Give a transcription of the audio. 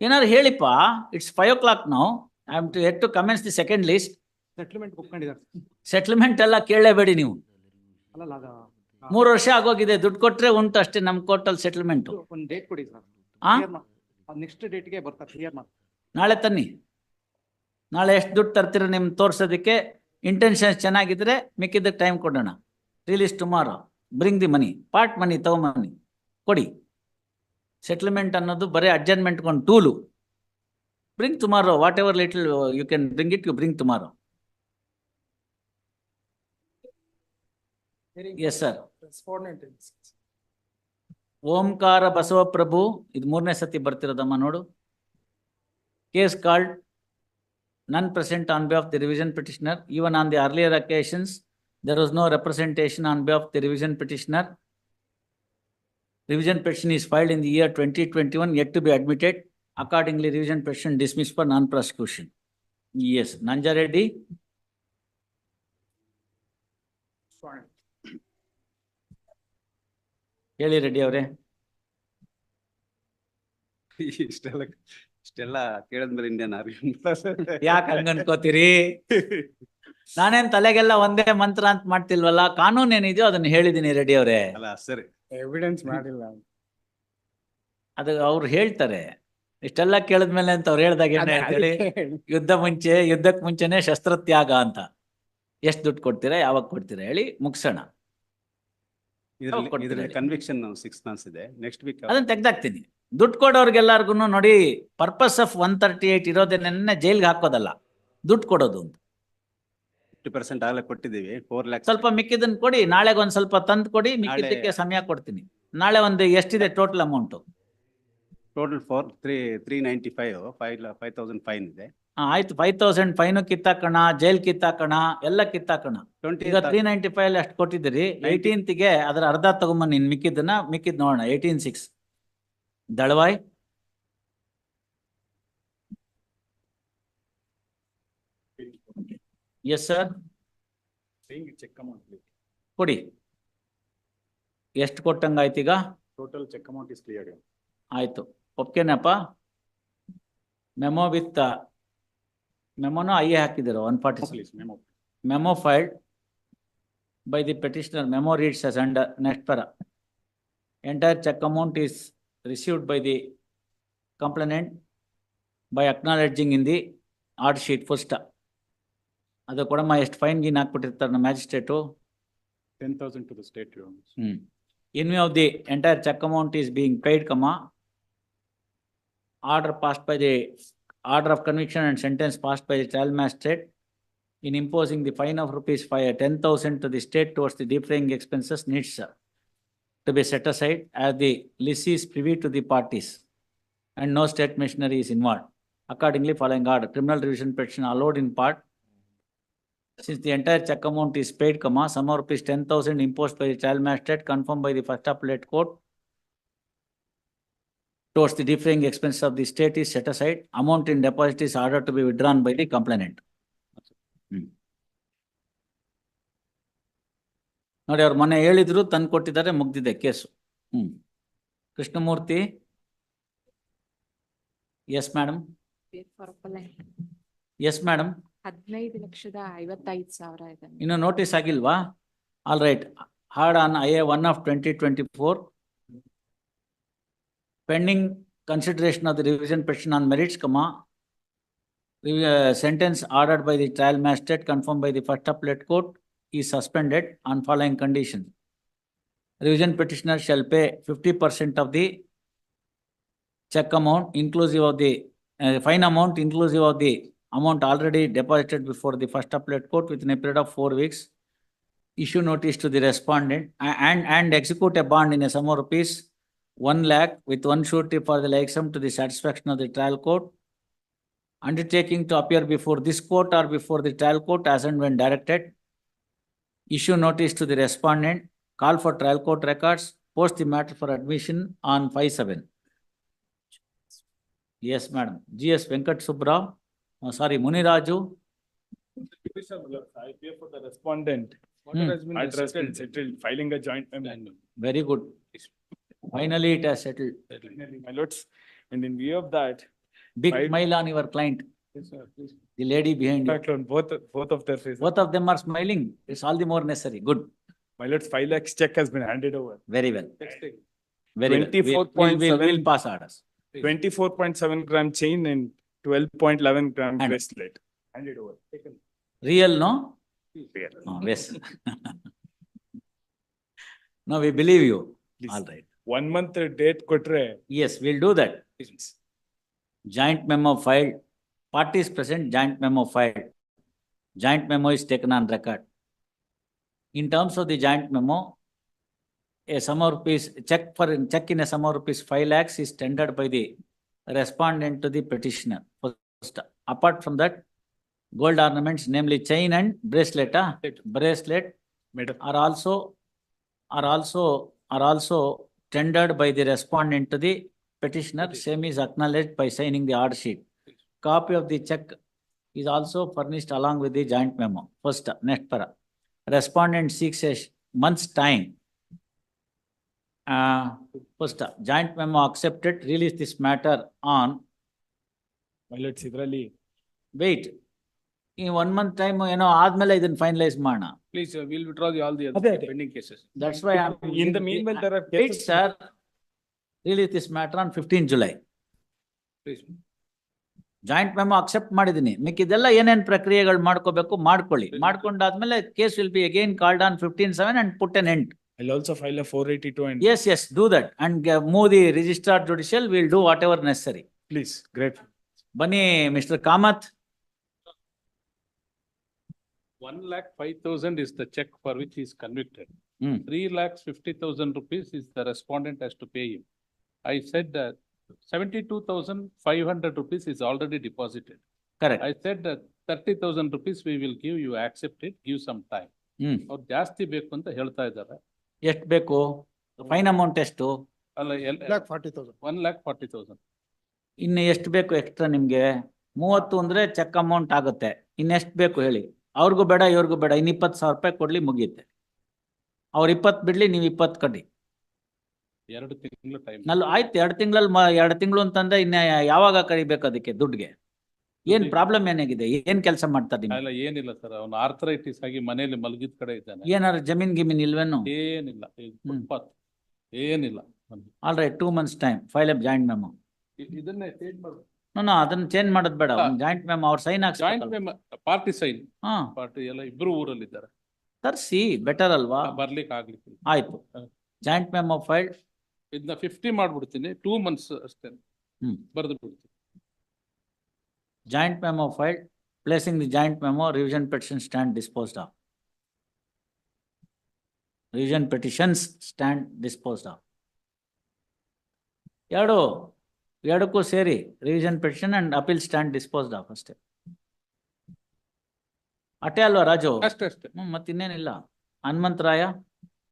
ಏನಾರು ಹೇಳಿಪ್ಪ. It's 5 o'clock now. I am yet to commence the second list. Settlement ಒಪ್ಕೊಂಡಿದ್ದಾರೆ. Settlement ಎಲ್ಲ ಕೇಳಲೇಬೇಡಿ ನೀವು. ಅಲ್ಲಲ್ಲ, 3 ವರ್ಷ ಆಗೋಗಿದೆ. ದುಡ್ಡು ಕೊಟ್ರೆ ಉಂಟು ಅಷ್ಟೇ ನಮ್ ಕೋರ್ಟಲ್ ಸೆಟ್ಲ್ಮೆಂಟ್. ಒಂದು ಡೇಟ್ ಕೊಡಿ ಸರ್. ನೆಕ್ಸ್ಟ್ ಡೇಟ್ಗೆ ಬರ್ತಾರೆ, ಕ್ಲಿಯರ್ ಮಾಡಿ. ನಾಳೆ ತನ್ನಿ. ನಾಳೆ ಎಷ್ಟು ದುಡ್ಡು ತರ್ತೀರ ನಿಮ್ ತೋರ್ಸೋದಕ್ಕೆ. ಇಂಟೆನ್ಷನ್ಸ್ ಚೆನ್ನಾಗಿದ್ರೆ ಮಿಕ್ಕಿದ್ದಕ್ಕೆ ಟೈಮ್ ಕೊಡೋಣ. Release tomorrow. Bring the money. Part money ತಗೊಂಬನ್ನಿ, ಕೊಡಿ. ಸೆಟ್ಲ್ಮೆಂಟ್ ಅನ್ನೋದು ಬರೀ ಅಡ್ಜಸ್ಟ್ಮೆಂಟ್ ಕೊಂಡು ಟೂಲು. Bring tomorrow. Whatever little you can bring it, you bring tomorrow. Yes sir. Omkara Basavaprabhu, ಇದು 3ನೇ ಸತಿ ಬರ್ತಿರೋದಮ್ಮ ನೋಡು. Case called none present on behalf of the revision petitioner. Even on the earlier occasions, there was no representation on behalf of the revision petitioner. Revision petition is filed in the year 2021, yet to be admitted. Accordingly, revision petition dismissed for non-prosecution. Yes, Nanja Reddy. ಹೇಳಿ ರೆಡ್ಡಿ ಅವರೇ. ಇಷ್ಟೆಲ್ಲ ಕೇಳಿದ್ಮೇಲೆ Indian army ಯಾಕೆ ಹಂಗ ಅನ್ಕೋತೀರಿ? ನಾನೇನ್ ತಲೆಗೆಲ್ಲ ಒಂದೇ ಮಂತ್ರ ಅಂತ ಮಾಡ್ತಿಲ್ವಲ್ಲ. ಕಾನೂನ್ ಏನಿದೆಯೋ ಅದನ್ನ ಹೇಳಿದೀನಿ ರೆಡ್ಡಿ ಅವರೇ. ಅಲ್ಲ ಸರಿ, ಎವಿಡೆನ್ಸ್ ಮಾಡಿಲ್ಲ ಅದು ಅವ್ರು ಹೇಳ್ತಾರೆ. ಇಷ್ಟೆಲ್ಲ ಕೇಳಿದ್ಮೇಲೆ ಅಂತ ಅವ್ರು ಹೇಳ್ದಾಗ ಏನ್ ಹೇಳಿ, ಯುದ್ಧಕ್ಕೆ ಮುಂಚೆನೆ ಶಸ್ತ್ರತ್ಯಾಗ ಅಂತ. ಎಷ್ಟು ದುಡ್ಡು ಕೊಡ್ತೀರಾ, ಯಾವಾಗ ಕೊಡ್ತೀರಾ ಹೇಳಿ, ಮುಗಿಸೋಣ. ಇದ್ರಲ್ಲಿ ಕನ್ವಿಕ್ಷನ್ 6 months ಇದೆ. ನೆಕ್ಸ್ಟ್ ವೀಕ್ ಅದನ್ನ ತೆಗ್ದಾಕ್ತೀನಿ. ದುಡ್ಡು ಕೊಡೋರ್ಗೆಲ್ಲಾರ್ಗು ನೋಡಿ, ಪರ್ಪಸ್ ಆಫ್ 138 ಇರೋದೇನೆ ಜೈಲ್ಗೆ ಹಾಕೋದಲ್ಲ, ದುಡ್ಡು ಕೊಡೋದು ಅಂತ. 50% ಆಗಲೇ ಕೊಟ್ಟಿದ್ದೀವಿ. 4 lakhs. ಸ್ವಲ್ಪ ಮಿಕ್ಕಿದನ್ ಕೊಡಿ. ನಾಳೆಗೆ ಒಂದ್ ಸ್ವಲ್ಪ ತಂದು ಕೊಡಿ, ಮಿಕ್ಕಿದ್ದಕ್ಕೆ ಸಮಯ ಕೊಡ್ತೀನಿ. ನಾಳೆ ಒಂದು ಎಷ್ಟಿದೆ ಟೋಟಲ್ ಅಮೌಂಟ್? ಟೋಟಲ್ 395, 5,000 ಫೈನ್ ಇದೆ. ಆಯ್ತು, 5,000 ಫೈನು ಕಿತ್ತಾಕಣ, ಜೈಲ್ ಕಿತ್ತಾಕಣ, ಎಲ್ಲ ಕಿತ್ತಾಕಣ. ಈಗ 395 ಅಷ್ಟು ಕೊಟ್ಟಿದ್ದೀರಿ. 18ಗೆ ಅದರ ಅರ್ಧ ತಗೊಂಬನ್ನಿ. ಮಿಕ್ಕಿದ್ ನೋಡೋಣ. 18,600 Dalavayi. Yes sir, cheque amount ಕೊಡಿ. ಎಷ್ಟು ಕೊಟ್ಟಂಗಾಯ್ತು ಈಗ? Total cheque amount is clear. ಆಯ್ತು, ಒಪ್ಕೆನಪ್ಪ. ಮೆಮೋ ವಿತ್ ಮೆಮೋನು ಐಎ ಹಾಕಿದಿರೋ 146. Memo filed by the petitioner. Memo reads as under next para. Entire check amount is received by the complainant by acknowledging in the order sheet first. ಅದು ಕೊಡಮ್ಮ. ಎಷ್ಟು fine ಗೀನ್ ಹಾಕ್ಬಿಟ್ಟಿರ್ತಾರೆ ನಮ್ಮ magistrate? 10,000 to the state. In view of the entire check amount is being paid, order passed by the order of conviction and sentence passed by the trial magistrate in imposing the fine of rupees 10,000 to the state towards the defraying expenses needs to be set aside, as the lessee is privy to the parties and no state machinery is involved. Accordingly, following order, criminal revision petition allowed in part, since the entire check amount is paid, sum of rupees 10,000 imposed by the trial magistrate confirmed by the first appellate court towards the defraying expenses of the state is set aside. Amount in deposit is ordered to be withdrawn by the complainant. ನೋಡಿ, ಅವ್ರು ಮೊನ್ನೆ ಹೇಳಿದ್ರು, ತಂದು ಕೊಟ್ಟಿದ್ದಾರೆ, ಮುಗ್ದಿದೆ case. Krishnamurthy. Yes madam. Yes madam. 15,55,000 ಇದೆ. ಇನ್ನು notice ಆಗಿಲ್ವಾ? All right. Heard on IA 1 of 2024. Pending consideration of the revision petition on merits, sentence ordered by the trial magistrate confirmed by the first appellate court is suspended on following conditions. Revision petitioner shall pay 50% of the check amount inclusive of the fine amount inclusive of the amount already deposited before the first appellate court within a period of 4 weeks. Issue notice to the respondent and execute a bond in a sum of rupees 1 lakh with one surety for the like sum to the satisfaction of the trial court. Undertaking to appear before this court or before the trial court as and when directed. Issue notice to the respondent. Call for trial court records. Post the matter for admission on 5/7. Yes, madam. GS Venkat Subrao. Sorry, Muniraju. I pay for the respondent. What has been settled, filing a joint amendment. Very good. Finally, it has settled. My lords, And in view of that, Big File- smile on your client, please, please. the lady behind In you. fact, on both of their faces, Both of them are smiling. It's all the more necessary. Good. my lord's 5 lakhs check has been handed over. Very well. Next thing, Very well. We'll 24.7 pass orders. 24.7 gram chain and 12.11 gram And- bracelet. Handed over. Taken. Real, no? Real. Oh, yes. No, we believe you. Please. All right. 1 month date kotre. Yes, we'll do that. Please. Joint memo filed. Parties present, joint memo filed. Joint memo is taken on record. In terms of the joint memo, a sum of rupees, check in a sum of rupees 5 lakhs is tendered by the respondent to the petitioner. First, apart from that, gold ornaments, namely chain and bracelet, Madam, are also tendered by the respondent to the petitioner. Same is acknowledged by signing the order sheet. Copy of the check is also furnished along with the joint memo. First, next para. Respondent seeks a month's time. First, joint memo accepted, release this matter on, my lords, idralli. wait. In 1 month time, ಆದ್ಮೇಲೆ ಇದನ್ನ finalize ಮಾಡೋಣ. Please, we'll withdraw all the Abhi, abhi. pending cases. That's why I'm. In the meanwhile, there are Wait, cases. sir. Release this matter on 15 July. Please. Joint memo accept ಮಾಡಿದೀನಿ. ಮಿಕ್ಕಿದೆಲ್ಲ ಏನೇನ್ ಪ್ರಕ್ರಿಯೆಗಳು ಮಾಡ್ಕೋಬೇಕು ಮಾಡ್ಕೊಳ್ಳಿ. ಮಾಡ್ಕೊಂಡಾದ್ಮೇಲೆ case will be again called on 15/7 and put an end. I'll also file a 482 and. Yes, do that and move the registrar judicial. We'll do whatever necessary. Please, great. ಬನ್ನಿ Mr. Kamath. 1,05,000 is the check for which he is convicted. Hmm. 3,50,000 rupees is the respondent has to pay him. I said that 72,500 rupees is already deposited. Correct. I said that 30,000 rupees we will give, you accept it, give some time. ಅವ್ರು ಜಾಸ್ತಿ ಬೇಕು ಅಂತ ಹೇಳ್ತಾ ಇದ್ದಾರೆ. ಎಷ್ಟು ಬೇಕು? Fine amount ಎಷ್ಟು? ಅಲ್ಲ, 1,40,000. ಇನ್ನು ಎಷ್ಟು ಬೇಕು ಎಕ್ಸ್ಟ್ರಾ ನಿಮ್ಗೆ? 30 ಅಂದ್ರೆ ಚೆಕ್ ಅಮೌಂಟ್ ಆಗುತ್ತೆ. ಇನ್ನೆಷ್ಟು ಬೇಕು ಹೇಳಿ? ಅವ್ರಿಗೂ ಬೇಡ ಇವ್ರಿಗೂ ಬೇಡ. ಇನ್ನು 20,000 ರೂಪಾಯಿ ಕೊಡ್ಲಿ, ಮುಗಿಯುತ್ತೆ. ಅವ್ರು 20 ಬಿಡ್ಲಿ, ನೀವು 20 ಕಡಿ. 2 ತಿಂಗಳು ಟೈಮ್. ಆಯ್ತು, 2 ತಿಂಗಳಲ್ಲಿ 2 ತಿಂಗಳು ಅಂತಂದ್ರೆ ಇನ್ನ ಯಾವಾಗ ಕರಿಬೇಕು ಅದಕ್ಕೆ ದುಡ್ಡಿಗೆ? ಏನ್ ಪ್ರಾಬ್ಲಮ್ ಏನಾಗಿದೆ? ಏನ್ ಕೆಲಸ ಮಾಡ್ತಾರೆ ನೀವು? ಅಲ್ಲ, ಏನಿಲ್ಲ ಸರ್, ಅವನು ಆರ್ಥರೈಟಿಸ್ ಆಗಿ ಮನೆಯಲ್ಲಿ ಮಲಗಿದ ಕಡೆ ಇದ್ದಾನೆ. ಏನಾದ್ರು ಜಮೀನ್ ಗಿಮೀನ್ ಇಲ್ವೇನು? ಏನಿಲ್ಲ, ಫುಟ್ಪಾತ್ ಏನಿಲ್ಲ. All right, 2 months time, file up joint memo. ಇದನ್ನೇ ಚೇಂಜ್ ಮಾಡು. ಅದನ್ನ ಚೇಂಜ್ ಮಾಡೋದು ಬೇಡ. ಜಾಯಿಂಟ್ ಮೆಮೊ ಅವ್ರ ಸೈನ್ ಜಾಯಿಂಟ್ ಹಾಕ್ಸ್ಬೇಕು. Party sign. ಹಾ, ಪಾರ್ಟಿ ಎಲ್ಲ ಇಬ್ರು ಊರಲ್ಲಿದ್ದಾರೆ. ತರ್ಸಿ, ಬೆಟರ್ ಅಲ್ವಾ? ಬರ್ಲಿಕ್ಕೆ ಆಗ್ಲಿಕ್ಕೆ. ಆಯ್ತು, ಜಾಯಿಂಟ್ ಮೆಮೊ ಫೈಲ್. ಇದನ್ನ 50 ಮಾಡ್ಬಿಡ್ತೀನಿ, 2 months ಅಷ್ಟೇ ಬರೆದು ಬಿಡ್ತೀನಿ. Joint memo filed, placing the joint memo, revision petition stand disposed of. Revision petitions stand disposed of. ಎರಡಕ್ಕೂ ಸೇರಿ revision petition and appeal stand disposed of ಅಷ್ಟೇ. ಅಷ್ಟೇ ಅಲ್ವಾ ರಾಜು? ಅಷ್ಟೇ. ಮತ್ತಿನ್ನೇನಿಲ್ಲ. ಹನುಮಂತರಾಯ.